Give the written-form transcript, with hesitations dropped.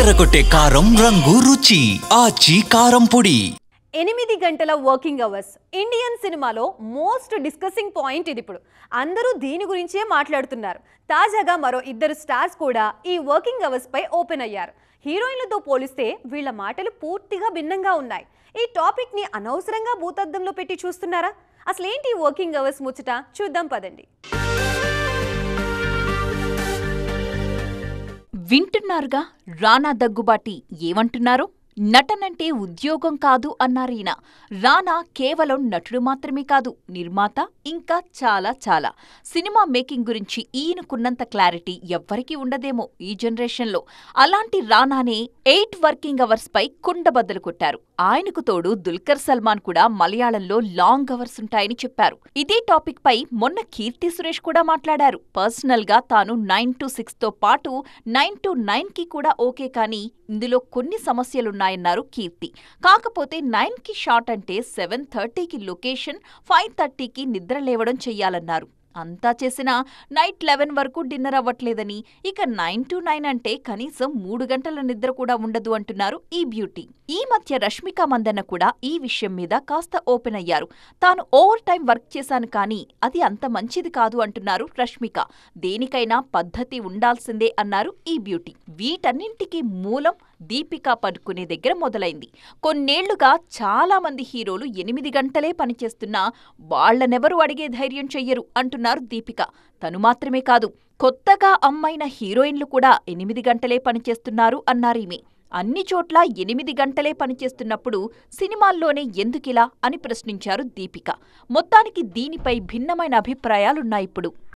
అదరగొట్టే కారం రంగు రుచి ఆచి కారం పొడి. 8 గంటల వర్కింగ్ అవర్స్ ఇండియన్ సినిమాలో మోస్ట్ డిస్కసింగ్ పాయింట్ ఇది. ఇప్పుడు అందరూ దీని గురించే మాట్లాడుతున్నారు. తాజాగా మరో ఇద్దరు స్టార్స్ కూడా ఈ వర్కింగ్ అవర్స్ పై ఓపెన్ అయ్యారు. హీరోయిన్లతో పోలిస్తే వీళ్ళ మాటలు పూర్తిగా భిన్నంగా ఉన్నాయి. ఈ టాపిక్ ని అనవసరంగా భూతద్దంలో పెట్టి చూస్తున్నారా? అసలేంటి వర్కింగ్ అవర్స్ ముచ్చట చూద్దాం పదండి. వింటున్నారుగా రానా దగ్గుబాటి ఏమంటున్నారు? నటనంటే ఉద్యోగం కాదు అన్నారీయన. రానా కేవలం నటుడు మాత్రమే కాదు, నిర్మాత, ఇంకా చాలా చాలా. సినిమా మేకింగ్ గురించి ఈయనకున్నంత క్లారిటీ ఎవ్వరికీ ఉండదేమో ఈ జనరేషన్లో. అలాంటి రానానే 8 వర్కింగ్ అవర్స్ పై కుండబద్దలు కొట్టారు. ఆయనకు తోడు దుల్కర్ సల్మాన్ కూడా మలయాళంలో లాంగ్ అవర్స్ ఉంటాయని చెప్పారు. ఇదే టాపిక్ పై మొన్న కీర్తి సురేష్ కూడా మాట్లాడారు. పర్సనల్ గా తాను 9 to 6 తో పాటు 9 to 9 కి కూడా ఓకే, కానీ ఇందులో కొన్ని సమస్యలున్నాయన్నారు కీర్తి. కాకపోతే 9 కి షాట్ అంటే 7:30కి లొకేషన్, 5:30కి నిద్ర లేవడం చెయ్యాలన్నారు. అంతా చేసినా నైట్ 11 వరకు డిన్నర్ అవ్వట్లేదని, ఇక 9 to 9 అంటే కనీసం 3 గంటల నిద్ర కూడా ఉండదు అంటున్నారు ఈ బ్యూటీ. ఈ మధ్య రష్మిక మందన్న కూడా ఈ విషయం మీద కాస్త ఓపెన్ అయ్యారు. తాను ఓవర్ టైం వర్క్ చేశాను, కానీ అది అంత మంచిది కాదు అంటున్నారు రష్మిక. దేనికైనా పద్ధతి ఉండాల్సిందే అన్నారు ఈ బ్యూటీ. వీటన్నింటికీ మూలం దీపికా పడుకునే దగ్గర మొదలైంది. కొన్నేళ్లుగా చాలా మంది హీరోలు 8 గంటలే పనిచేస్తున్నా వాళ్లనెవరూ అడిగే ధైర్యం చెయ్యరు అంటున్నారు దీపిక. తను మాత్రమే కాదు, కొత్తగా అమ్మైన హీరోయిన్లు కూడా 8 గంటలే పనిచేస్తున్నారు అన్నారీమె. అన్ని చోట్ల 8 గంటలే పనిచేస్తున్నప్పుడు సినిమాల్లోనే ఎందుకిలా అని ప్రశ్నించారు దీపిక. మొత్తానికి దీనిపై భిన్నమైన అభిప్రాయాలున్నాయిప్పుడు.